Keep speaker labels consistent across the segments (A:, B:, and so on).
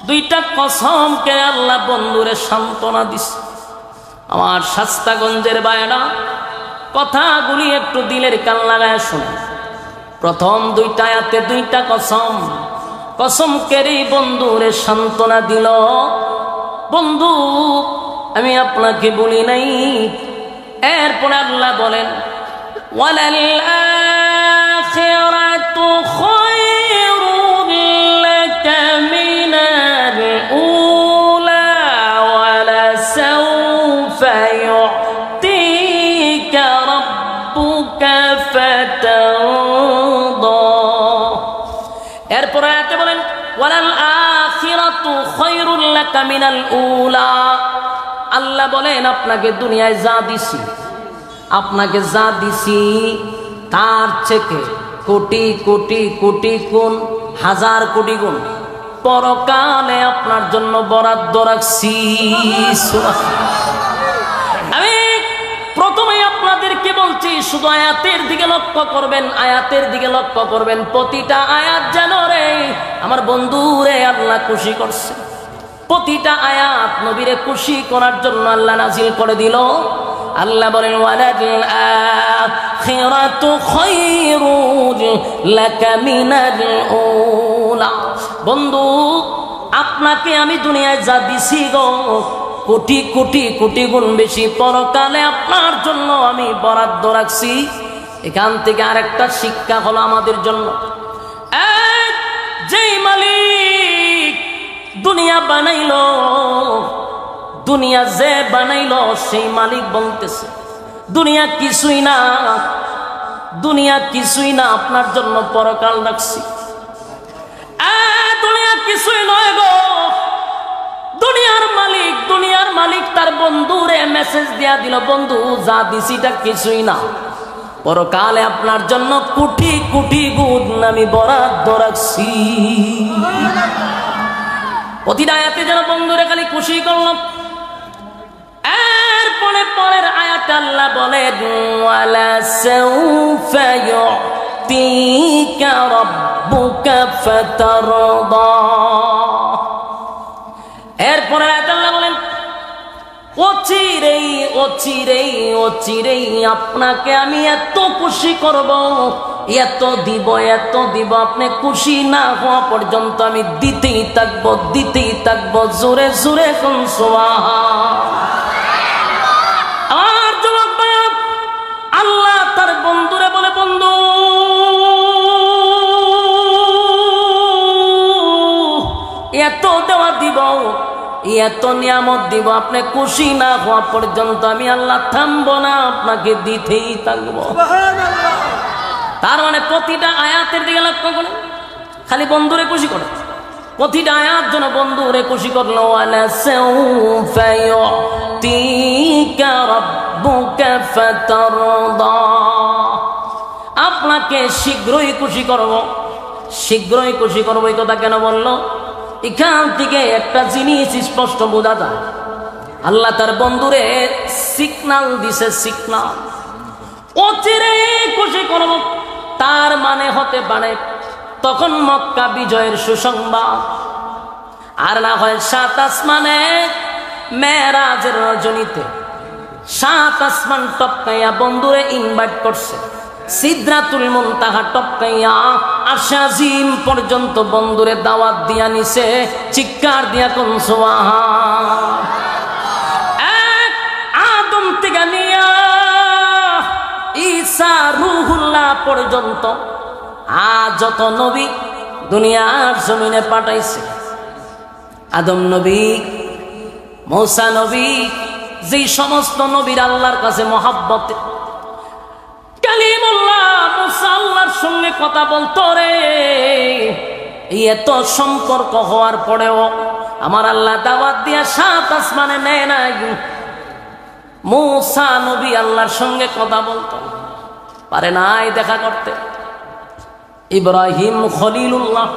A: দুইটা কসমকে আল্লাহ বন্ধুরে সান্ত্বনা দিছে। আমার শাস্তাগঞ্জের বায়না, কথাগুলি একটু দিলের কান লাগায় শুনে। প্রথম দুইটা আয়াতে দুইটা কসম, কসমকেরই বন্ধুরে সান্ত্বনা দিল। বন্ধু আমি আপনাকে বলি নাই। এরপরে আল্লাহ বলেন ওয়ালাল আখিরাতু খায়রুল লাকা মিনাল উলা ওয়ালা সাওফা ইউতিকা রাব্বুকা ফাতারদা। এরপরে আয়াতে বলেন ওয়ালাল আখিরাতু খায়রুল লাকা মিনাল উলা। আল্লাহ বলেন আপনাকে দুনিয়ায় যা দিছি, আপনাকে যা দিছি তার থেকে কোটি কোটি কোটি গুণ, হাজার কোটি গুণ পরকালে আপনার জন্য বরাদ্দ রাখছি। আমি প্রথমে আপনাদেরকে বলছি শুধু আয়াতের দিকে লক্ষ্য করবেন, আয়াতের দিকে লক্ষ্য করবেন। প্রতিটা আয়াত যেন রে আমার বন্ধু রে আল্লাহ খুশি করছে। প্রতিটা আয়াত নবীরে খুশি করার জন্য আল্লাহ নাজিল করে দিল। আল্লাহ বলেন ওয়ালাল আখিরাতু খায়রুল লাকা মিনাল উলা। বন্ধু আপনাকে আমি দুনিয়ায় যা দিছি গো, কোটি কোটি কোটি গুণ বেশি পরকালে আপনার জন্য আমি বরাদ্দ রাখছি। এখান থেকে আরেকটা শিক্ষা হলো আমাদের জন্য, যেই মালিক দুনিয়া বানাইলো, দুনিয়া যে বানাইলো সেই মালিক বলতেছে দুনিয়া কিছুই না, দুনিয়া কিছুই না, আপনার জন্য পরকাল রাখছি। দুনিয়া কিছুই নয় গো। দুনিয়ার মালিক, দুনিয়ার মালিক তার বন্ধুরে মেসেজ দিয়া দিল, বন্ধু যা দিছিটা কিছুই না, পরকালে আপনার জন্য কোটি কোটি গুণ আমি বরাদ্দ রাখছি। প্রতিটা আয়াতে যেন বন্ধুরে খালি খুশি করলাম। এরপরে পরের আয়াতে আল্লাহ বলেন ওয়ালা সাওফা ইউতিকা রাব্বুকা ফাতারদা। এরপরে আয়াতে আল্লাহ বলেন অচিরেই অচিরেই অচিরেই আপনাকে আমি এত খুশি করব, এত দিব এত দিব, আপনি খুশি না হওয়া পর্যন্ত আমি দিতেই থাকবো দিতেই থাকবো। জোরে জোরে কোন সুবহানাল্লাহ। আর যুবক ভাইরা, আল্লাহ তার বন্ধুরে বলে বন্ধু এত দেওয়া দিব, এত নিয়ামত দিব, আপনি খুশি না হওয়া পর্যন্ত আমি আল্লাহ থামবো না, আপনাকে দিতেই থাকবো। তার মানে প্রতিটা আয়াতের দিকে লক্ষ্য করে খালি বন্ধুরে খুশি করে। প্রতিটা আয়াত যেন বন্ধুরে খুশি করলো। ওয়ালা সাওফা ইউতিকা রাব্বুকা ফাতারদা। আপনাকে শীঘ্রই খুশি করব, শীঘ্রই খুশি করবো। এই কথা কেন বললো? এখান থেকে একটা জিনিস স্পষ্ট বোঝা যায়, আল্লাহ তার বন্ধুরে সিগনাল দিছে, সিগনাল অচিরে খুশি করব। তার মানে হতে পারে তখন মক্কা বিজয়ের সুসংবাদ, আর না হয় 7 আসমানে মেরাজের রজনীতে 7 আসমান টপকাইয়া বন্ধুরে ইনভাইট করছে, সিদরাতুল মুনতাহা টপকাইয়া আরশে আজিম পর্যন্ত বন্ধুরে দাওয়াত দিয়া নিছে। চিৎকার দিয়া কোন সুবহান। এক আদম থেকে নিয়া ঈসা রূহুল্লাহ পর্যন্ত যত নবী দুনিয়ার জমিনে পাঠাইছে, আদম নবী, মূসা নবী, যেই সমস্ত নবীর আল্লাহর কাছে মহব্বত, কালিমুল্লাহ মূসা আল্লাহর সঙ্গে কথা বলতো রে, এত সম্পর্ক হওয়ার পরেও আমার আল্লাহ দাওয়াত দিয়া 7 আসমানে নেয় নাই। মূসা নবী আল্লাহর সঙ্গে কথা বলতো পারে নাই দেখা করতে। ইব্রাহিম খলিলুল্লাহ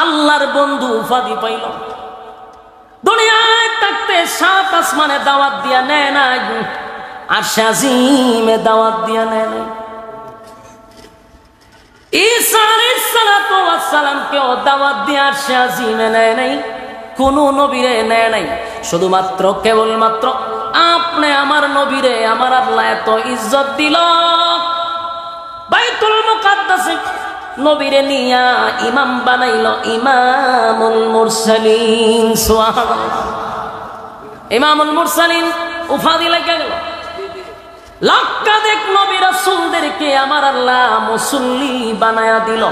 A: আল্লাহর বন্ধু উপাধি পাইল, দুনিয়ায় থাকতে 7 আসমানে দাওয়াত দিয়া নেয় নাই, আরশে আজিমে দাওয়াত দিয়া নেয় নাই। ঈসা আলাইহিস সালাতু ওয়াস সালামকেও দাওয়াত দিয়ে আরশে আজিমে নেয় নাই, কোনো নবীরে নেয় নাই। শুধুমাত্র কেবলমাত্র আপনি আমার নবীরে আমার আল্লাহ এত ইজ্জত দিল, বাইতুল মুকাদ্দাসে নবীরে নিয়া ইমাম বানাইল, ইমামুল মুরসালিন। সুবহানাল্লাহ, ইমামুল মুরসালিন উপাধি লেগে গেল। লক্ষাধিক নবী রাসূলদেরকে আমার আল্লাহ মুসল্লি বানায়া দিল,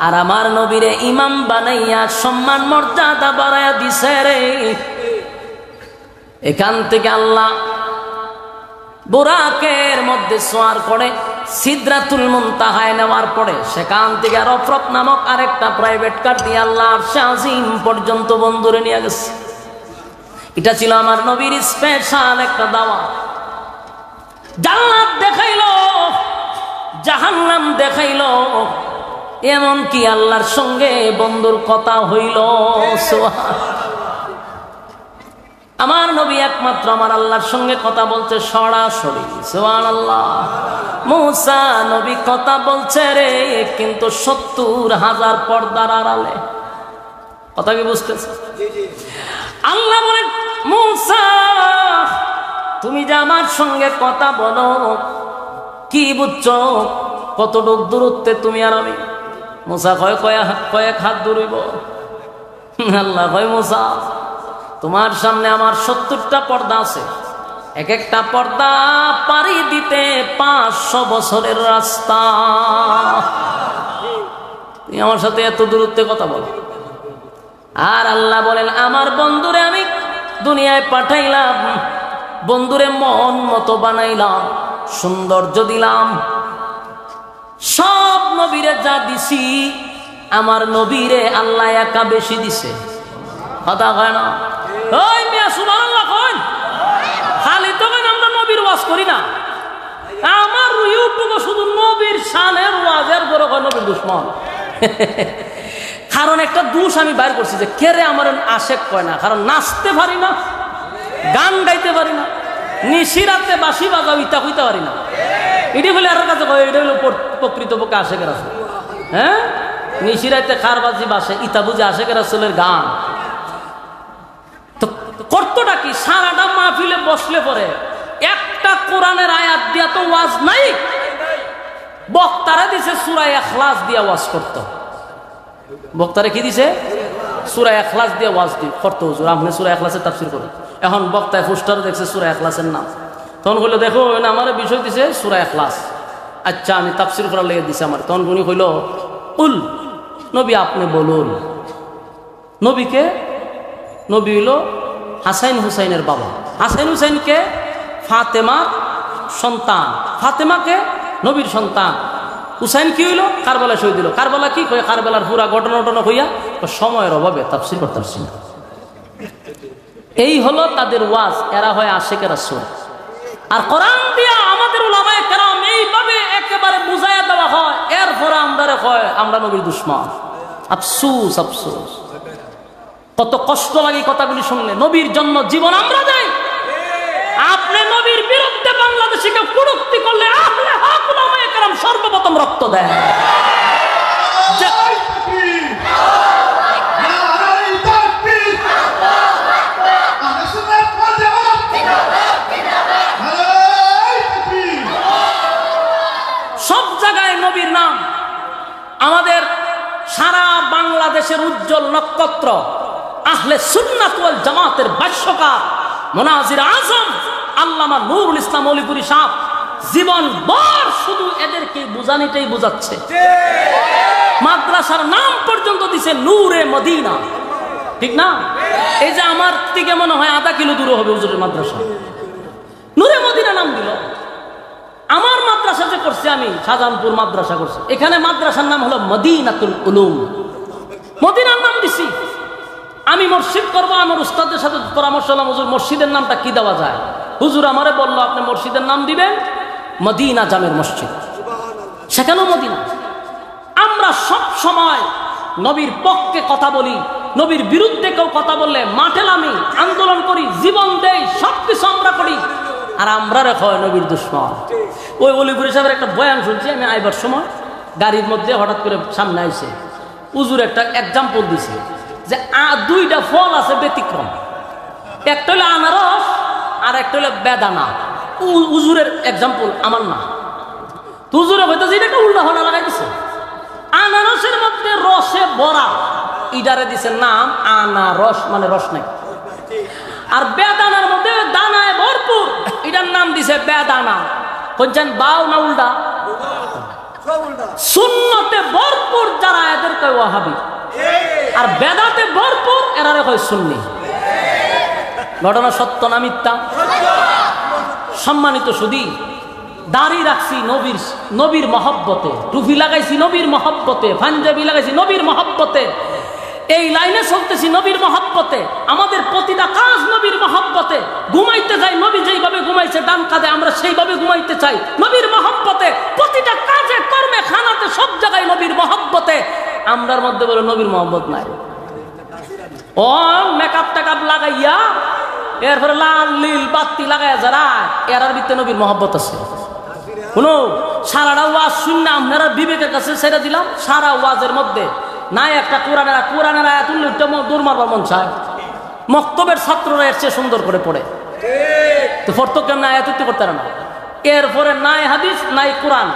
A: আর আমার নবীরে ইমাম বানাইয়া সম্মান মর্যাদা বাড়ায়া দিছে রে। এখান থেকে আল্লাহ বুরাকের মধ্যে সোয়ার করে সিদরাতুল মুনতাহায় নেওয়ার পরে সেখান থেকে রফরফ নামক আরেকটা প্রাইভেট কার দিয়ে আল্লাহ আরশে আজিম পর্যন্ত বন্ধুরে নিয়ে গেছে। এটা ছিল আমার নবীর স্পেশাল একটা দাওয়া। জান্নাত দেখাইলো, জাহান্নাম দেখাইলো, এমন কি আল্লাহর সঙ্গে বন্ধুর কথা হইল। আমার নবী একমাত্র আমার আল্লাহর সঙ্গে কথা বলছে সরাসরি। সুবহানাল্লাহ। মুসা নবী কথা বলছে রে, কিন্তু ৭০,০০০ পর্দার আড়ালে। কথা কি বুঝতেছে? আল্লাহ বলেন, মুসা তুমি যে আমার সঙ্গে কথা বলো, কি বুঝছো? কতটুক দূরত্বে তুমি আর আমি? মুসা কয় কয়েক হাত দূর হইব। আল্লাহ কয়, মুসা তোমার সামনে আমার ৭০টা পর্দা আছে, এক একটা পর্দা পাড়ি দিতে ৫০০ বছরের রাস্তা। তুমি আমার সাথে এত দূরত্বে কথা বলো। আর আল্লাহ বলেন, আমার বন্ধুরে আমি দুনিয়ায় পাঠাইলাম, বন্ধুরে মন মতো বানাইলাম, সৌন্দর্য দিলাম। সব নবীরে যা দিছি, আমার নবীরে আল্লাহ একা বেশি দিছে। কথা হয় না? ওই মিয়া সুবহানাল্লাহ কইন, খালি তো কইন আমরা নবীর ওয়াজ করি না। আমার ইউটিউবে শুধু নবীর শানের ওয়াজের বড় কয় নবীর দুশমন। কারণ একটা দোষ আমি বাইর করছি যে কেরে আমার আশেক কয় না, কারণ নাচতে পারি না, গান গাইতে পারি না, নিশিরাতে বাঁশি বাজাও ইতা কইতে পারি না। এটি বলে আর কাছে কয়, এটা হলো প্রকৃতপক্ষে আশেকের রাসূল। হ্যাঁ, নিশিরাতে খারবাজি বাসে ইতা বুঝে আশেকের রাসূলের গান। তো কর্তটা কি? সারাটা মাহফিলে বসলে পরে একটা কোরআনের আয়াত দিয়া তো ওয়াজ নাই, বক্তারা দিছে সূরা ইখলাস দিয়া ওয়াজ করতো। বক্তারা কি দিছে? সূরা ইখলাস দিয়ে ওয়াজ করতো। হুজুর আপনি সূরা ইখলাসের তাফসীর করেন। এখন বক্তায় পোস্টারে দেখছে সূরা ইখলাসের নাম, তখন কইলো দেখো আমার বিষয় দিছে সূরা ইখলাস। আচ্ছা আমি তাফসীর করার লেগে দিছে আমার। তখন উনি কইলো, কুল নবী আপনি বলুন। নবীকে? নবী হইল হাসাইন হুসাইনের বাবা। হাসাইন হুসাইনকে ফাতেমার সন্তান, ফাতেমাকে নবীর সন্তান। হুসাইন কি হইল? কারবালা শহীদ হইল। কারবালা কি কয়? কারবালার পুরা ঘটনা ঘটনা হইয়া সময়ের অভাবে তাফসীর করতে পারছি না। এই হলো তাদের ওয়াজ। এরা হয় আশিকের রাসূল। আর কোরআন দিয়া আমাদের উলামায়ে কেরাম এইভাবে একেবারে বুঝাইয়া দেওয়া হয়, এরপরে আমরা কয় আমরা নবীর দুশমন। আফসোস আফসোস, কত কষ্ট লাগে কথাগুলি শুনলে। নবীর জন্য জীবন আমরা দেই। আপনি নবীর বিরুদ্ধে বাংলাদেশিকে কুরুক্তি করলে আহলে হক উলামায়ে কেরাম সর্বপ্রথম রক্ত দেয়। সব জায়গায় নবীর নাম। আমাদের সারা বাংলাদেশের উজ্জ্বল নক্ষত্র আহলে সুন্নাত ওয়াল জামাতের ভাষ্যকার মুনাজির আজম আল্লামা নুরুল ইসলাম অলিপুরি সাহেব জীবন ভর শুধু এদেরকে বুঝানিটাই বুঝাচ্ছে। মাদ্রাসার নাম পর্যন্ত দিছে নূরে মদিনা, ঠিক না? এই যে আমার থেকে মনে হয় আধা কিলো দূরে হবে হুজুরের মাদ্রাসা, নূরে মদিনা নাম দিল। আমার মাদ্রাসা যে করছি আমি, শাহজাহানপুর মাদ্রাসা করছি, এখানে মাদ্রাসার নাম হলো মদিনাতুল উলুম। মদিনার নাম দিছি। আমি মসজিদ করবো, আমার উস্তাদের সাথে পরামর্শ হলাম, হুজুর মসজিদের নামটা কি দেওয়া যায়? হুজুর আমারে বললো আপনি মসজিদের নাম দিবেন মদিনা জামের মসজিদ। সেখানেও মদিনা। আমরা সব সময় নবীর পক্ষে কথা বলি, নবীর বিরুদ্ধে কেউ কথা বললে মাঠে নামি, আন্দোলন করি, জীবন দেই, সবকিছু আমরা করি। আর আমরা হয় নবীর দুশমন। ওই অলিপুরি সাহেবের একটা বয়ান শুনছি আমি আইবার সময়, গাড়ির মধ্যে হঠাৎ করে সামনে আইছে, হুজুর একটা এক্সাম্পল দিছে যে দুইটা ফল আছে ব্যতিক্রম, একটা হলো আনারস আর একটা হলো বেদানা। হুজুরের এক্সাম্পল আমার না, হুজুরে হয়তো যে একটা উল্টা হলা লাগাই দিছে। আনারসের মধ্যে রসে ভরা, ইডারে দিছে নাম আনারস, মানে রস নাই। আর বেদানার মধ্যে দানায় ভরপুর, এটার নাম দিছে বেদানা। বলছেন বাও না উল্টা? সুন্নতে ভরপুর যারা এদের কয় ওয়াহাবি, আর বেদাতে ভরপুর এরারে কয় সুন্নি। ঘটনা সত্য না মিথ্যা? সম্মানিত সুধী, দাড়ি রাখছি নবীর মহব্বতে, টুপি লাগাইছি নবীর মহব্বতে, পাঞ্জাবি লাগাইছি নবীর মহব্বতে, এই লাইনে চলতেছি নবীর মহব্বতে, আমাদের প্রতিটা কাজ নবীর মহব্বতে। ঘুমাইতে যাই নবী যেইভাবে ঘুমাইছে ডান কাঁধে, আমরা সেইভাবে ঘুমাইতে চাই নবীর মহব্বতে। প্রতিটা কাজে কর্মে খানাতে সব জায়গায় নবীর মহব্বতে। আমরার মধ্যে বলে নবীর মহব্বত নাই। ও মেকআপ টেকআপ লাগাইয়া এরপরে লাল নীল বাতি লাগাইয়া যারা এরার ভিতরে নবীর মহব্বত আছে। শুনো, সারাটা ওয়াজ শুননা আপনারা বিবেকের কাছে ছেড়ে দিলাম। সারা ওয়াজের মধ্যে নাই একটা কোরআনের আয়াত উল্লেখ দৌড় মারবার মন চায়। মক্তবের ছাত্ররা এর চেয়ে সুন্দর করে পড়ে, তো পড়তো কেমন আয়াত উত্তি করতে না। এরপরে নাই হাদিস নাই কোরআন,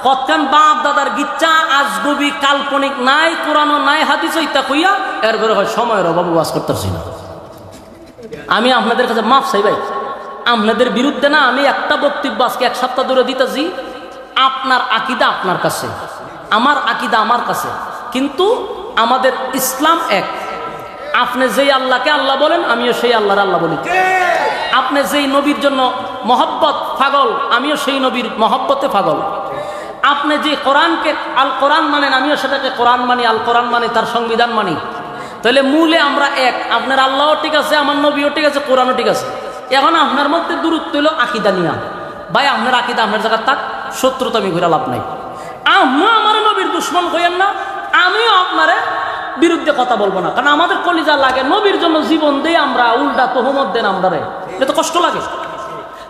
A: কতক্ষণ বাপ দাদার গিচ্ছা আজগুবি কাল্পনিক, নাই কোরআনও নাই হাদিস ইত্যা কইয়া এরপরে হয় সময়ের অভাব ওয়াজ করতেছি না। আমি আপনাদের কাছে মাফ চাই ভাই, আপনাদের বিরুদ্ধে না আমি একটা বক্তব্য আজকে 1 সপ্তাহ ধরে দিতেছি। আপনার আকিদা আপনার কাছে, আমার আকিদা আমার কাছে, কিন্তু আমাদের ইসলাম এক। আপনি যেই আল্লাহকে আল্লাহ বলেন, আমিও সেই আল্লাহর আল্লাহ বলি। আপনি যেই নবীর জন্য মহব্বত পাগল, আমিও সেই নবীর মহব্বতে পাগল। আপনি যে কোরআনকে আল কোরআন মানেন, আমিও সেটাকে কোরআন মানি, আল কোরআন মানি, তার সংবিধান মানি। তাহলে মূলে আমরা এক। আপনার আল্লাহও ঠিক আছে, আমার নবীও ঠিক আছে, কোরআনও ঠিক আছে। এখন আপনার মধ্যে দূরত্ব হলো আকিদা নিয়া। ভাই আপনার আকিদা আপনার জায়গার থাক, শত্রুতা আমি ঘুরে লাভ নাই। আমিও আমার নবীর দুশ্মন হইয়েন না, আমিও আপনার বিরুদ্ধে কথা বলবো না। কারণ আমাদের কলিজা লাগে, নবীর জন্য জীবন দিয়ে আমরা উল্টা তোহমত দেন আমরা, এটা তো কষ্ট লাগে।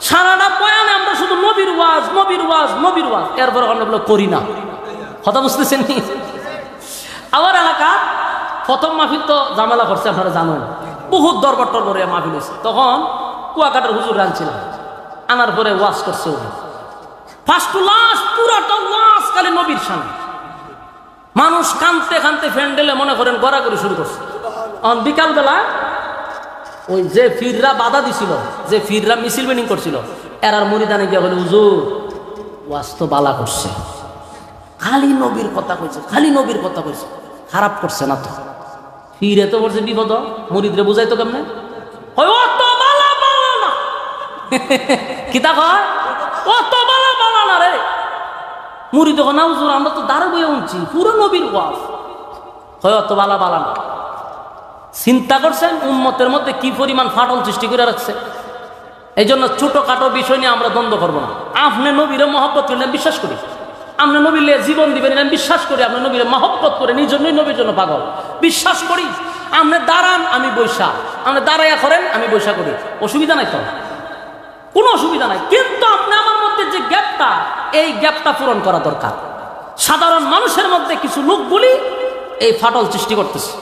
A: সারাটা বয়ানে আমরা শুধু নবীর ওয়াজ নবীর ওয়াজ নবীর ওয়াজ, এরপর আমরা করি না। কথা বুঝতেছেন? আমার এলাকা প্রথম মাহফিল তো ঝামেলা করছে, আপনারা জানেন, বহুত দরবার টরবরে মাহফিল হয়েছে। তখন কুয়াকাটার হুজুর আনছিলাম, আনার পরে ওয়াজ করছে ওই ফার্স্ট টু লাস্ট পুরাটা ওয়াজ খালি নবীর সামনে। মানুষ কানতে কানতে ফ্যান্ডেলে মনে করেন গড়াগড়ি শুরু করছে। বিকালবেলা ওই যে ফিররা বাধা দিছিল, যে ফিররা মিছিল মিটিং করছিল, এরার মুরিদানে গিয়ে বলে হুজুর ওয়াজ তো বালা করছে, খালি নবীর কথা কইছে, খালি নবীর কথা কইছে, খারাপ করছে না তো। ফিরে তো করছে বিপদ, মুরিদরে বুঝাইতো কেমনে? অত বালা বালা না কিতা কয়, অত বালা বালা না রে। মুরিদ না হুজুর আমরা তো দাঁড়ে বইয়ে উঠছি, পুরো নবীর ওয়াজ হয়, অত বালা বালা না। চিন্তা করছেন উম্মতের মধ্যে কি পরিমাণ ফাটল সৃষ্টি করে রাখছে। এই জন্য ছোটখাটো বিষয় নিয়ে আমরা দ্বন্দ্ব করবো না। আপনি নবীর মহব্বত করলেন বিশ্বাস করি, আপনি নবীর জীবন দিবেন আমি বিশ্বাস করি, আপনি নবীর মহব্বত করে এই জন্যই নবীর জন্য পাগল বিশ্বাস করি। আপনি দাঁড়ান আমি বৈশা, আপনি দাঁড়াইয়া করেন আমি বৈশা করি, অসুবিধা নাই তো, কোনো অসুবিধা নাই। কিন্তু আপনি আমার মধ্যে যে গ্যাপটা, এই গ্যাপটা পূরণ করা দরকার। সাধারণ মানুষের মধ্যে কিছু লোকগুলি এই ফাটল সৃষ্টি করতেছে।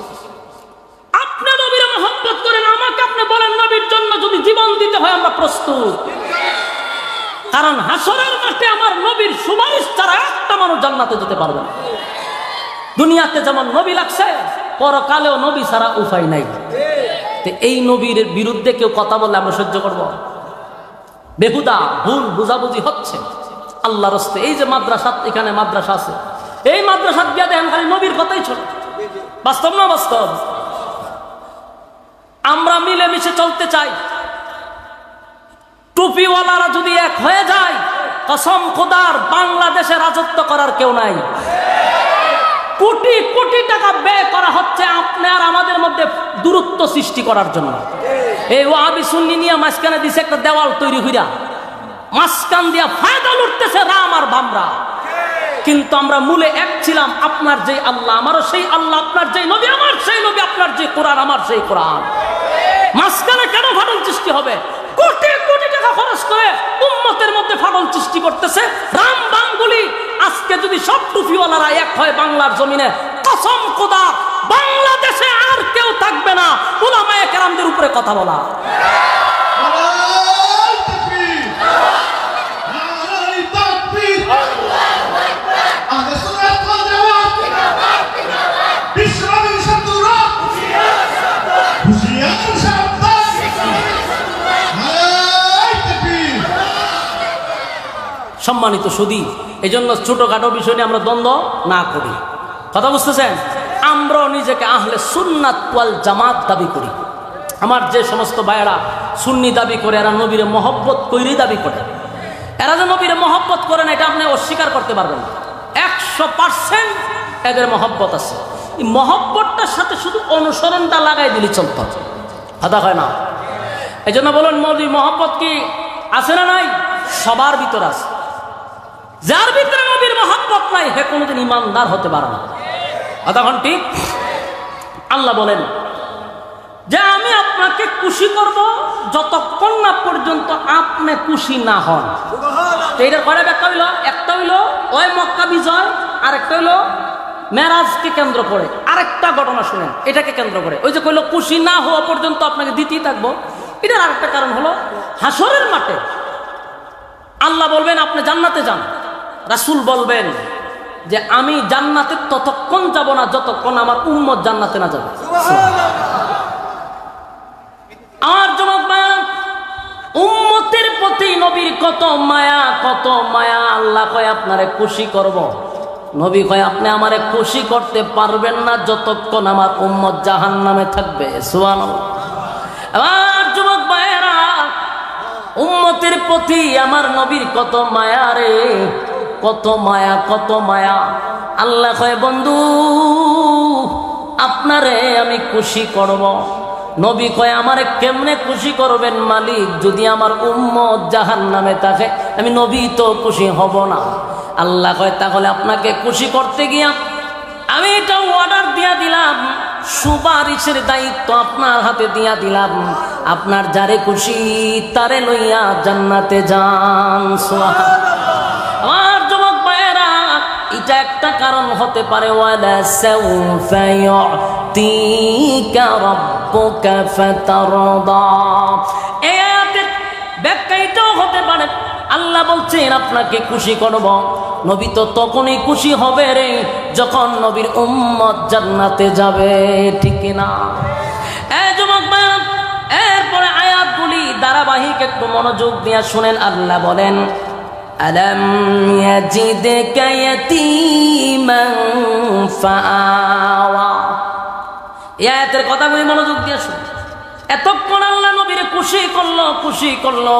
A: আপনি নবীর মহব্বত করেন, আমাকে আপনি বলেন নবীর জন্য যদি জীবন দিতে হয় আমরা প্রস্তুত। কারণ হাসরের মাঠে আমার নবীর সুপারিশ ছাড়া একটা মানুষ জান্নাতে যেতে পারবে না। দুনিয়াতে যেমন নবী লাগছে, পরকালেও নবী ছাড়া উপায় নাই। এই নবীর বিরুদ্ধে কেউ কথা বললে আমরা সহ্য করব? বেহুদা ভুল বুঝাবুঝি হচ্ছে আল্লাহ রাস্তে। এই যে মাদ্রাসা, এখানে মাদ্রাসা আছে, এই মাদ্রাসা গিয়ে দেখেন খালি নবীর কথাই চলে। বাস্তব না বাস্তব? আমরা মিলেমিশে চলতে চাই। টুপিওয়ালারা যদি এক হয়ে যায়, কসম খোদার বাংলাদেশে রাজত্ব করার কেউ নাই। কোটি কোটি টাকা ব্যয় করা হচ্ছে আপনি আর আমাদের মধ্যে দূরত্ব সৃষ্টি করার জন্য। এই ওয়াহাবি সুন্নি নিয়ে মাঝখানে দিছে একটা দেওয়াল তৈরি হইয়া, মাঝখান দিয়া ফায়দা লুটতেছে রাম আর বামরা। কিন্তু আমরা মূলে এক ছিলাম। আপনার যে আল্লাহ আমারও সেই আল্লাহ, আপনার যে নবী আমার সেই নবী, আপনার যে কোরআন আমার সেই কোরআন। মাঝখানে কেন ফাটল সৃষ্টি হবে? কোটি কোটি টাকা খরচ করে উম্মতের মধ্যে ফাটল সৃষ্টি করতেছে রাম বামগুলি। আজকে যদি সব টুপিওয়ালারা এক হয় বাংলার জমিনে, কসম খোদা, বাংলাদেশে আর কেউ থাকবে না উলামায়ে কেরামদের উপরে কথা বলা। সম্মানিত সুধী, এই জন্য ছোটখাটো বিষয় নিয়ে আমরা দ্বন্দ্ব না করি। কথা বুঝতেছেন? আমরাও নিজেকে আহলে সুন্নাত ওয়াল জামাত দাবি করি। আমার যে সমস্ত ভাইয়েরা সুন্নি দাবি করে, এরা নবীরে মহব্বত কইরেই দাবি করে। এরা যে নবীরে মহব্বত করে না এটা আপনি অস্বীকার করতে পারবেন না। 100% এদের মহব্বত আছে। এই মহব্বতটার সাথে শুধু অনুসরণটা লাগাই দিলে চলত, কথা হয় না। এই জন্য বলুন, নবী মহব্বত কি আছে না নাই? সবার ভিতরে আছে। যার ভিতরে নবীর মহব্বত নাই হে কোনোদিন ইমানদার হতে পারে না। তখন ঠিক আল্লাহ বলেন যে আমি আপনাকে খুশি করব যতক্ষণ না পর্যন্ত আপনি খুশি না হন। এইটার কয়টা ব্যাখ্যা হইল? একটা হইল ওই মক্কা বিজয়, আরেকটা হইল মেরাজকে কেন্দ্র করে। আরেকটা ঘটনা শুনেন এটাকে কেন্দ্র করে। ওই যে কইল খুশি না হওয়া পর্যন্ত আপনাকে দিতেই থাকবো, এটার আরেকটা কারণ হলো হাসরের মাঠে আল্লাহ বলবেন আপনি জান্নাতে যান, রাসূল বলবেন যে আমি জান্নাতে ততক্ষণ যাব না যতক্ষণ আমার উম্মত জান্নাতে না যাবে। আমার যুবক ভাইরা, উম্মতের প্রতি নবীর কত মায়া, কত মায়া। আল্লাহ কয় আপনারে খুশি করব, নবী কয় আপনি আমারে খুশি করতে পারবেন না যতক্ষণ আমার উম্মত জাহান্নামে থাকবে। সুবহানাল্লাহ। আমার যুবক ভাইরা, উম্মতের প্রতি আমার নবীর কত মায়া রে, কত মায়া, কত মায়া। আল্লাহ কয় বন্ধু আপনারে আমি খুশি করব। নবী কয় আমারে কেমনে খুশি করবেন মালিক, যদি আমার উম্মত জাহান্নামে থাকে আমি নবী তো খুশি হব না। আল্লাহ কয় তাহলে আপনাকে খুশি করতে গিয়া আমি এটা অর্ডার দিয়া দিলাম, সুপারিশের দায়িত্ব আপনার হাতে দিয়া দিলাম। আপনার যারে খুশি তারে লইয়া জান্নাতে যান। আমার যুবক ভাইয়েরা, এটা একটা কারণ হতে পারে। ওয়ালা সাউফা ইউতিকা রাব্বুকা ফাতারদা, এই আয়াতের ব্যাখ্যা এটাও হতে পারে। আল্লাহ বলছেন আপনাকে খুশি করব। নবী তো তখনই খুশি হবে রে যখন নবীর উম্মত জান্নাতে যাবে, ঠিক না? এই যুবক ভাই, এরপরে আয়াতগুলি ধারাবাহিক একটু মনোযোগ দিয়ে শুনেন। আল্লাহ বলেন আলাম ইয়াজিদকা ইয়াতীমান ফাআওয়া। এই আয়াতের কথাগুলি মনোযোগ দিয়ে শুনেন। এতক্ষণ আল্লাহ নবীরে খুশি করলো, খুশি করলো।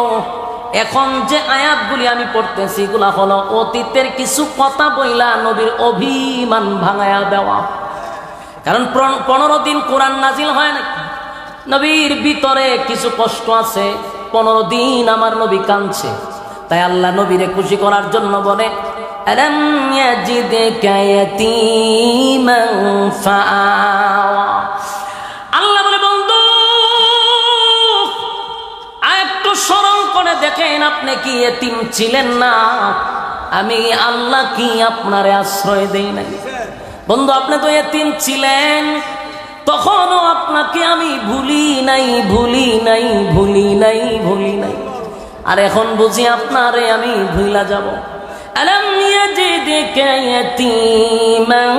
A: এখন যে আয়াতগুলি আমি পড়তেছি এগুলা হলো অতীতের কিছু কথা বইলা নবীর অভিমান ভাঙায়া দেওয়া। কারণ 15 দিন কোরআন নাজিল হয় না, নবীর ভিতরে কিছু কষ্ট আছে। 15 দিন আমার নবী কাঁদছে, তাই আল্লাহ নবীরে খুশি করার জন্য বলে আলাম ইয়াজিদকা ইয়াতীমান ফাআওয়া। আল্লাহ বলে বন্ধু একটু স্মরণ করে দেখেন আপনি কি এতিম ছিলেন না? আমি আল্লাহ কি আপনারে আশ্রয় দেই নাই? বন্ধু আপনি তো এতিম ছিলেন, তখনও আপনাকে আমি ভুলি নাই, ভুলি নাই, ভুলি নাই, ভুলি নাই। আর এখন বুঝি আপনারে আমি ভুলা যাব। আলাম ইয়াজিদকা ইয়াতীমান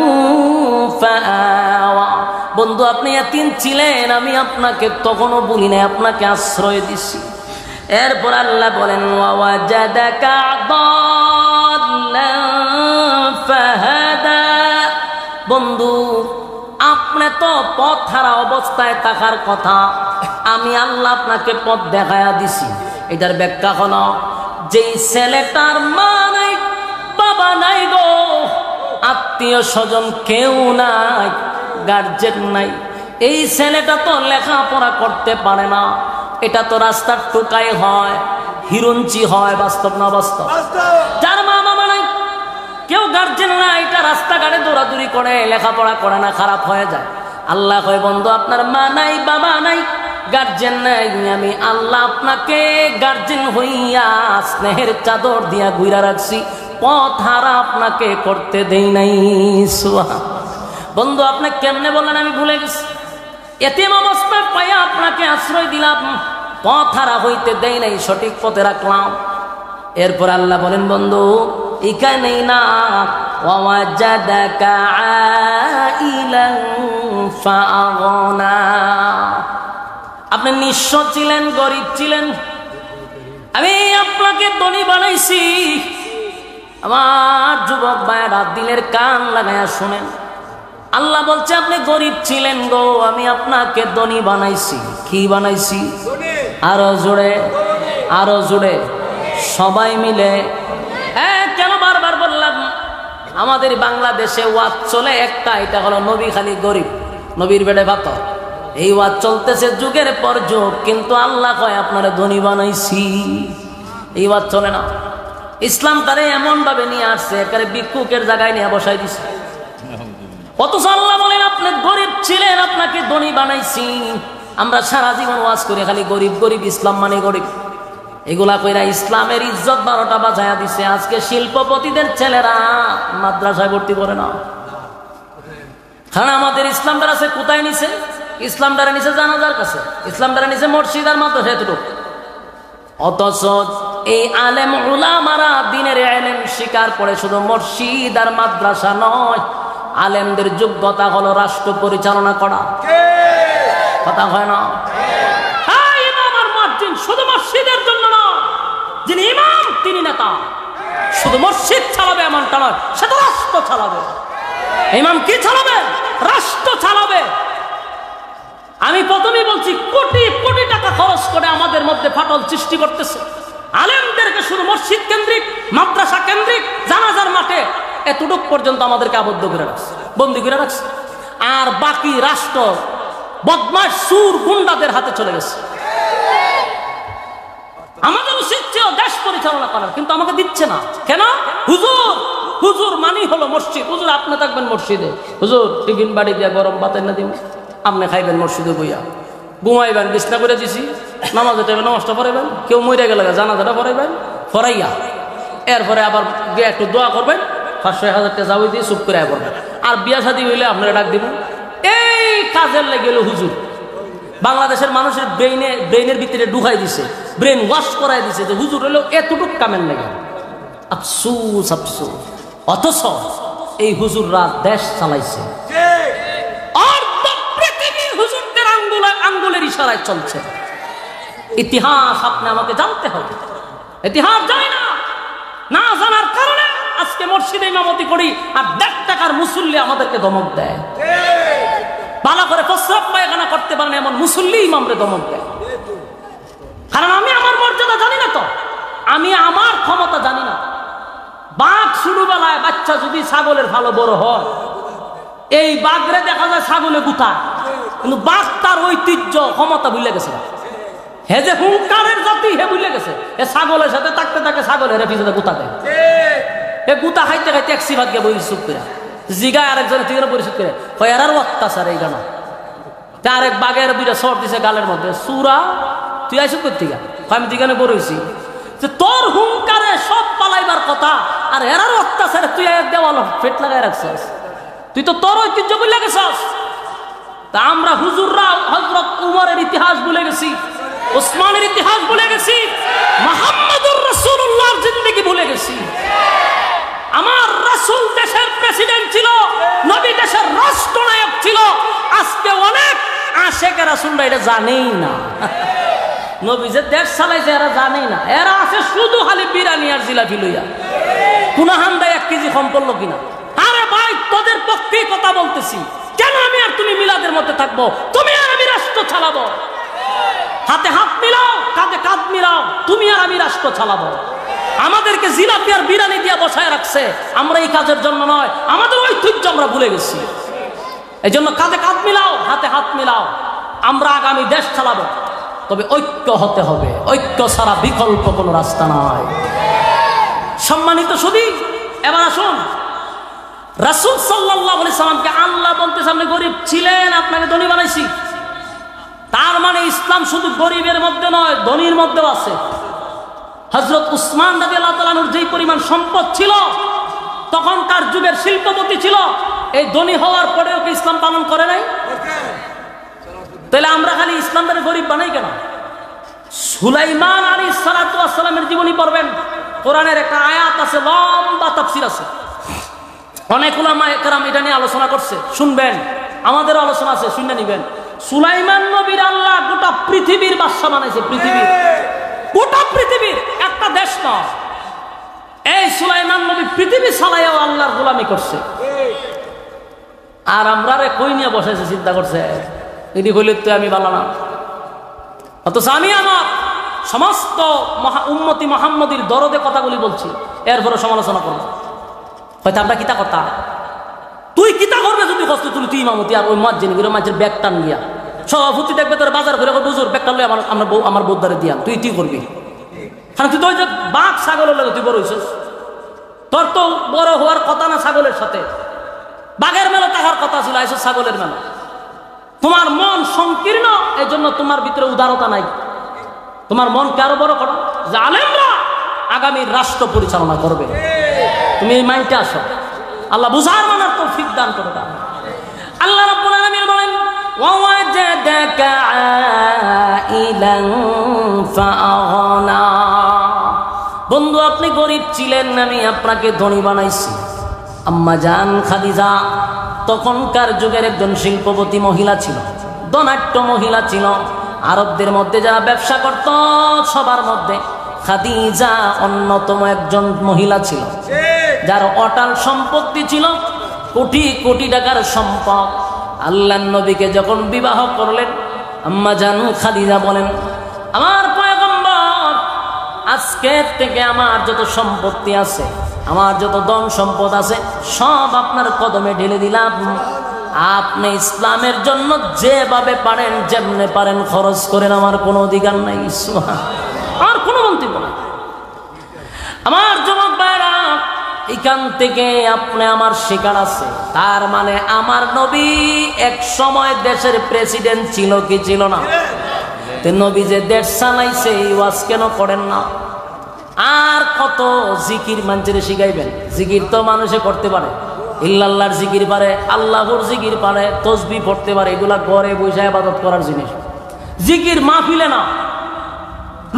A: ফাআওয়া। বন্ধু আপনি এতিম ছিলেন, আমি আপনাকে তখনও ভুলি নাই, আপনাকে আশ্রয় দিছি। এরপর আল্লাহ বলেন ওয়াজাদাকা দাল্লান ফাহাদা। বন্ধু আপনি তো পথ হারা অবস্থায় থাকার কথা, আমি আল্লাহ আপনাকে পথ দেখায়া দিছি। এটার ব্যাখ্যা হলো যেই ছেলেটার মা নাই, বাবা নাই গো, আত্মীয় স্বজন কেউ নাই, গার্জেন নাই, এই ছেলেটা তো লেখাপড়া করতে পারে না। এটা তো রাস্তার টোকাই হয়, হিরঞ্চি হয়। বাস্তব না বাস্তব? যার মা বাবা নাই, কেউ গার্জেন না, এটা রাস্তাঘাটে দৌড়াদৌড়ি করে, লেখাপড়া করে না, খারাপ হয়ে যায়। আল্লাহ কয় বন্ধু আপনার মা নাই, বাবা নাই, গার্জেন নাই, আমি আল্লাহ আপনাকে গার্জেন হইয়া স্নেহের চাদর দিয়া ঘুরা রাখছি, পথ হারা আপনাকে করতে দেই নাই। বন্ধু আপনি কেমনে বললেন আমি ভুলে গেছি, এতিম অবস্থায় পাইয়া আপনাকে আশ্রয় দিলাম, পথ হারা হইতে দেই নাই, সঠিক পথে রাখলাম। এরপর আল্লাহ বলেন বন্ধু এখানেই না, ওয়াজাদাকা আইলান ফাআগনা, আপনি নিঃস্ব ছিলেন, গরিব ছিলেন, আমি আপনাকে ধনী বানাইছি। আমার যুবক ভাইরা দিলের কান লাগায়া শুনেন, আল্লাহ বলছে আপনি গরিব ছিলেন গো, আমি আপনাকে ধনী বানাইছি। কি বানাইছি? আরো জোরে, আরো জোরে, সবাই মিলে। কেন বারবার বললাম? আমাদের বাংলাদেশে ওয়াজ চলে একটা, এটা হলো নবী খালি গরিব, নবীর বেড়ে ভাত, এই ওয়াজ চলতেছে যুগের পর যুগ, কিন্তু আল্লাহ কয় আপনারা ধনী বানাইছি। এই ওয়াজ চলে না। ইসলাম তারে এমন ভাবে নিয়ে আসছে, একেবারে ভিক্ষুকের জায়গায় নিয়ে বসাই দিছে। অথচ আল্লাহ বলেন আপনি গরিব ছিলেন, আপনাকে ধনী বানাইছি। আমরা সারা জীবন ওয়াজ করি খালি গরিব গরিব, ইসলাম মানে গরিব, এগুলা কইরা ইসলামের ইজ্জত 12টা বাজায়া দিছে। আজকে শিল্পপতিদের ছেলেরা মাদ্রাসায় ভর্তি করে না, কারণ আমাদের ইসলামটার আছে কোথায় নিছে? ইসলামটারে নিছে জানাজার কাছে, ইসলামটারে নিছে মসজিদ আর মাদ্রাসা, এতটুকু। অথচ এই আলেম উলামারা দিনের ইলম শিকার করে শুধু মসজিদ আর মাদ্রাসা নয়, আলেমদের যোগ্যতা হলো রাষ্ট্র পরিচালনা করা। কথা হয় না? ইমাম আর মুয়াজ্জিন শুধু মসজিদের জন্য নয়, যিনি ইমাম তিনি নেতা। শুধু মসজিদ চালাবে এমনটা নয়, সে তো রাষ্ট্র চালাবে। ইমাম কি চালাবে? রাষ্ট্র চালাবে। আমি প্রথমেই বলছি, কোটি কোটি টাকা খরচ করে আমাদের মধ্যে ফাটল সৃষ্টি করতেছে। আলেমদেরকে শুধু মসজিদ কেন্দ্রিক, মাদ্রাসা কেন্দ্রিক, জানাজার মাঠে এতটুক পর্যন্ত আমাদেরকে আবদ্ধ করে রাখছে, বন্দী করে রাখছে। আর বাকি রাষ্ট্র বদমাশ সুর গুন্ডাদের হাতে চলে গেছে। আমাদের উচিত ছিল দেশ পরিচালনা করার, কিন্তু আমাকে দিচ্ছে না। কেন? হুজুর, হুজুর মানি হলো মসজিদ। হুজুর আপনি থাকবেন মসজিদে, হুজুর টিফিন বাড়ি দিয়া গরম ভাত না দিব, আপনি খাইবেন মসজিদে বইয়া, ঘুমাইবেন, বিছনা করে দিছি, নামাজের টাইমে নামাজটা পড়াইবেন, কেউ মরে গেলে জানাজাটা পড়াইবেন, পড়াইয়া এরপরে আবার গিয়ে একটু দোয়া করবেন, 500-1000 টাকা যাওয়াই দিয়ে চুপ করে পড়বেন। আর বিয়া শাদী হইলে আপনারা ডাক দিব। এই কাজের লেগে গেল হুজুর বাংলাদেশের মানুষের ব্রেইনের ভিতরে ঢুকাই দিছে, ব্রেন ওয়াশ করাই দিছে যে হুজুর হলেও এতটুক কামের লেগে। আফসোস আফসোস। অথচ এই হুজুররা দেশ চালাইছে, হুজুরদের আঙ্গুলের ইশারায় চলছে। ইতিহাস আপনি আমাকে জানতে হবে। ইতিহাস জানি না, না জানার কারণে আজকে মসজিদে ইমামতি করি আর 1.5 টাকার মুসল্লি আমাদেরকে ধমক দেয়। ভালো করে প্রস্রাব পায়খানা করতে পারেন এমন মুসল্লি ইমামরে ধমক দেয়। কারণ আমি আমার মর্যাদা জানি না, তো আমি আমার ক্ষমতা জানি না। বাঘ ছোটবেলায় বাচ্চা যদি ছাগলের ভালো বড় হয়, এই বাঘরে দেখা যায় ছাগলে গুতা, কিন্তু বাঘ তার ঐতিহ্য ক্ষমতা ভুলে গেছে। হে যে হুঙ্কারের জাতি, হে ভুলে গেছে। এ ছাগলের সাথে থাকতে থাকে ছাগলের পিছনে গুতা দেয়। এ গুতা খাইতে খাইতে এক সিভাগ গিয়ে বই চুপ করে জিগায় আরেকজনের থেকে পরিশোধ করে এরার অত্যাচার এই গানা। আরেক বাঘের 2টা শর্ট দিছে গালের মধ্যে, সুরা তুই আইসব করতে গা, আমি দিগানে বড় হয়েছি যে তোর হুঙ্কারে সব পালাইবার কথা, আর এরার অত্যাচারে তুই এক দেওয়াল পেট লাগাই রাখছিস, তুই তো তোর ঐতিহ্য ভুলে গেছিস। তা আমরা হুজুররা হযরত উমরের ইতিহাস ভুলে গেছি, ওসমানের ইতিহাস ভুলে গেছি, মুহাম্মদুর রাসূলুল্লাহর জিন্দেগি ভুলে গেছি। আমার রাসূল দেশের প্রেসিডেন্ট ছিল, নবী দেশের রাষ্ট্রনায়ক ছিল। আজকে অনেক আশেকে রাসূলরা এটা জানেই না। নবী যে দেশ চালাইছে এরা জানেই না। এরা আছে শুধু খালি বিরিয়ানি আর জিলাপি লইয়া, কোন হান্ডায় 1 কেজি কম পড়লো কিনা। আরে ভাই তোদের পক্ষে কথা বলতেছি, কেন আমি আর তুমি মিলাদের মধ্যে থাকবো? তুমি আর আমি রাষ্ট্র চালাবো, হাতে হাত মিলাও, কাঁধে কাঁধ মিলাও, তুমি আর আমি রাষ্ট্র চালাবো। আমাদেরকে জিলাপি আর বিরিয়ানি দিয়ে বসায় রাখছে, আমরা এই কাজের জন্য নয়, আমাদের ঐতিহ্য আমরা ভুলে গেছি। এই জন্য কাঁধে কাঁধ মিলাও, হাতে হাত মিলাও, আমরা আগামী দেশ চালাবো। তবে ঐক্য হতে হবে, ঐক্য ছাড়া বিকল্প কোনো রাস্তা নাই। সম্মানিত সুধী, এবার আসুন, রাসূল সাল্লাল্লাহু আলাইহি সাল্লামকে আল্লাহ বলতেছে আপনি গরিব ছিলেন, আপনাকে ধনী বানাইছি। তার মানে ইসলাম শুধু গরিবের মধ্যে নয়, ধনীর মধ্যেও আছে। হযরত উসমান রাদিয়াল্লাহু তাআলা আনহুর যেই পরিমাণ সম্পদ ছিল, তখনকার যুগের শিল্পপতি ছিল, এই ধনী হওয়ার পরেও কি ইসলাম পালন করে নাই? তাহলে আমরা খালি ইসলামদের গরিব বানাই কেন? সুলাইমান আলাইহিস সালাতু ওয়াস সালামের জীবনী পড়বেন, কোরআনের একটা আয়াত আছে, লম্বা তাফসীর আছে, অনেক উলামায়ে কেরাম এটা নিয়ে আলোচনা করছে, শুনবেন, আমাদেরও আলোচনা আছে, শুনে নিবেন। সুলাইমান নবীর আল্লাহ গোটা পৃথিবীর বাদশা বানাইছে, পৃথিবীর, গোটা পৃথিবীর, একটা দেশ নয়। এই সুলাইমান নবী পৃথিবী চালাইয়াও আল্লাহর গোলামি করছে, আর আমরা রে কই নিয়ে বসাইছে চিন্তা করছে, এটি হইলে তো আমি ভালো না। অথচ আমি আমার সমস্ত উম্মতি মুহাম্মদীর দরদে কথাগুলি বলছি, এরপরে সমালোচনা করবো, হয়তো আমরা কিতা কথা, তুই কিতা করবে যদি কষ্ট তুলি, তুই ইমামতি আর ওই মাঝে নিয়ে মাঝের ব্যাগ টান দিয়া সভাপতি দেখবে তোর বাজার করে বুঝুর ব্যাগ টানলে আমার বৌদ্ধারে দিয়া তুই তুই করবি। কারণ তুই তো ওই যে বাঘ ছাগলের লাগে তুই বড় হইছিস, তোর তো বড় হওয়ার কথা না ছাগলের সাথে, বাঘের মেলা তাহার কথা ছিল, আইসো ছাগলের মেলা। তোমার মন সংকীর্ণ, এই জন্য তোমার ভিতরে উদারতা নাই। তোমার মনকে আরো বড় করো, যে আলেমরা আগামী রাষ্ট্র পরিচালনা করবে, তুমি এই মাইন্ডে আসো, আল্লাহ বুঝার মানার তৌফিক দান করে দাও। আল্লাহ রাব্বুল আলামিন বলেন, ওয়াওয়াজাদাকা আইলান ফাআগনা, বন্ধু আপনি গরিব ছিলেন, আমি আপনাকে ধনী বানাইছি। আম্মা জান খাদিজা তখনকার যুগের একজন শিল্পপতি মহিলা ছিল, ধনাঢ্য মহিলা ছিল। আরবদের মধ্যে যারা ব্যবসা করত সবার মধ্যে খাদিজা অন্যতম একজন মহিলা ছিল, যার অটাল সম্পত্তি ছিল, কোটি কোটি টাকার সম্পদ। আল্লাহর নবীকে যখন বিবাহ করলেন, আম্মা জান খাদিজা বলেন, আমার পয়গম্বর আজকে থেকে আমার যত সম্পত্তি আছে, আমার যত ধন সম্পদ আছে, সব আপনার কদমে ঢেলে দিলাম। আপনি ইসলামের জন্য যেভাবে পারেন, যেমনে পারেন খরচ করেন, আমার কোনো অধিকার নাই, আমার কোনো মন্তব্য নাই। আমার যুবক ভাইরা, এখান থেকে আপনি আমার শিকার আছে, তার মানে আমার নবী এক সময় দেশের প্রেসিডেন্ট ছিল কি ছিল না? নবী যে দেশ চালাইছে, এই ওয়াজ কেন করেন না? আর কত জিকির মানুষের শিখাইবেন? জিকির তো মানুষে করতে পারে, ইল্লাল্লাহর জিকির পারে, আল্লাহর জিকির পারে, তসবিহ পড়তে পারে, এগুলা ঘরে বসে ইবাদত করার জিনিস। জিকির মাহফিলে না,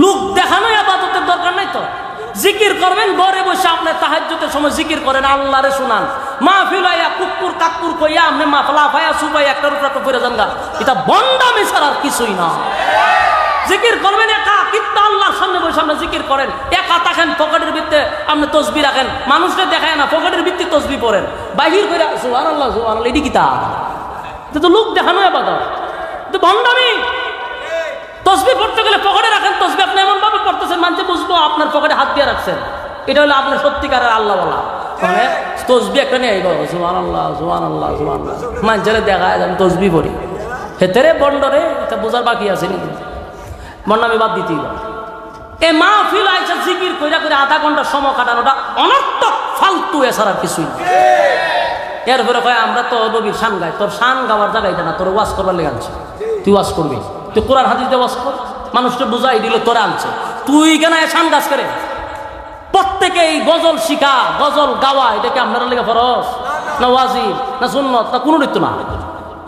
A: লোক দেখানো ইবাদতের দরকার নাই তো। জিকির করবেন ঘরে বসে, আপনি তাহাজ্জুদের সময় জিকির করেন, আল্লাহরে শুনান। মাহফিল আইয়া কুকুর কাকুর কইয়া আপনি মাফলা ফায়া সুবাই একটা রূপটা তো করে যান গা, এটা বন্ডামি ছাড়া আর কিছুই না। জিকির করবেন একা, কিন্তু আল্লাহর সামনে বসে আপনি জিকির করেন, একা থাকেন, পকেটের ভিতরে আপনি তসবিহ রাখেন, মানুষকে দেখায় না, পকেটের ভিত্তি তসবিহ পড়েন, বাহির করে সুবহানাল্লাহ সুবহানাল্লাহ, এটি কিতা? এটা তো লোক দেখানো ইবাদত, এটা বন্ডামি। তসবিহ পড়তে গেলে পকেটে রাখেন, তসবিহ আপনি এমন ভাবে পড়তেছেন মানুষ বুঝবো আপনার পকেটে হাত দিয়ে রাখছেন, এটা হলো আপনার সত্যিকারের আল্লাহ বলা। মানে তসবিহ একটা নিয়ে আইব, সুবহানাল্লাহ সুবহানাল্লাহ সুবহানাল্লাহ, মানুষের দেখায় আমি তসবিহ পড়ি, হেতেরে বন্ডরে, এটা বোঝার বাকি আছে নাকি? বন্ডামি বাদ দিতেই হবে। এই মাহফিল আইসা জিকির কইরা করে আধা ঘন্টা সময় কাটানোটা অনর্থক, ফালতু, এছাড়া কিছুই না। এরপরে কয় আমরা তো নবীর শান গাই, তোর শান গাওয়ার জায়গা এটা না, তোর ওয়াজ করবার লেগে আনছে, তুই ওয়াজ করবি, তুই কোরআন হাদিস দিয়ে ওয়াজ কর, মানুষকে বুঝাই দিল তোরা আনছে, তুই কেন শান গাছ করে? প্রত্যেকে এই গজল শিখা, গজল গাওয়া, এটা কি আপনারা লেগে ফরজ না ওয়াজিব না সুন্নত না কোনো নৃত্য না?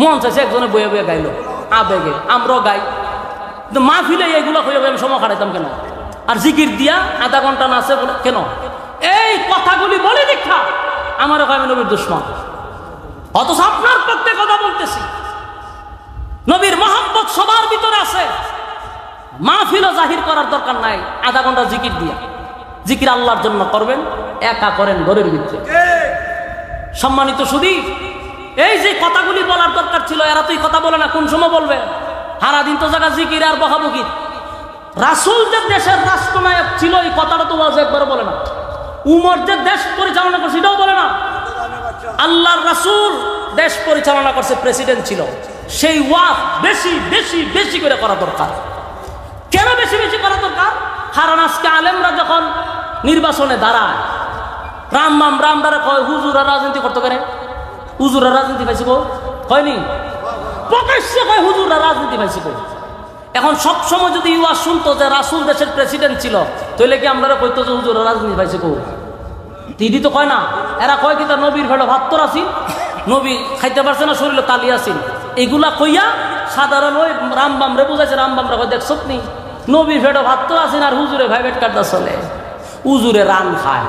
A: মন চাইছে একজনে বয়ে বয়ে গাইলো আবেগে, আমরাও গাই, কিন্তু মাহফিলে এইগুলো হয়ে আমি সময় কাটাইতাম কেন? আর জিকির দিয়া আধা ঘন্টা নাচে কেন? এই কথাগুলি বলে দীক্ষা আমার আমি নবীর দুশ্মন, অথচ আপনার পক্ষে কথা বলতেছি। নবীর মহব্বত সবার ভিতরে আছে, মাহফিলও জাহির করার দরকার নাই, আধা ঘন্টা জিকির দিয়া, জিকির আল্লাহর জন্য করবেন, একা করেন ঘরের ভিতরে। সম্মানিত সুধী, এই যে কথাগুলি বলার দরকার ছিল, এরা তো এই কথা বলে না, কোন সময় বলবে? সারাদিন তো জায়গা জিকির আর বকাবকি। রাসূল যে দেশের রাষ্ট্রনায়ক ছিল, এই কথাটা তো ওয়াজ একবার বলে না। উমর যে দেশ পরিচালনা করছে, এটাও বলে না। আল্লাহর রাসূল দেশ পরিচালনা করছে, প্রেসিডেন্ট ছিল, সেই ওয়াজ বেশি বেশি বেশি করে করা দরকার। কেন বেশি বেশি করা দরকার? কারণ আজকে আলেমরা যখন নির্বাচনে দাঁড়ায়, রামদারা কয় হুজুরা রাজনীতি করতে পারে, হুজুরা রাজনীতি পাইছে কো হয়নি, প্রকাশ্যে কয় হুজুরা রাজনীতি পাইছে কো। এখন সবসময় যদি ওয়াজ শুনতো যে রাসূল দেশের প্রেসিডেন্ট ছিল, তাহলে কি আমরা কইতো যে হুজুরা রাজনীতি পাইছে কো? দিদি তো কয় না, এরা কয় কি তার নবীর ভেড়ো ভাত্তর আসি, নবী খাইতে পারছে না, শরীরে কালি আসিল, এগুলা কইয়া সাধারণ ওই রামবাম রে বুঝাইছে। রামবাম রে দেখছ নি নবীর ভেড়ো ভাত তো আসেন আর হুজুরে ভাই পেট কাটতে চলে, হুজুরে রান খায়।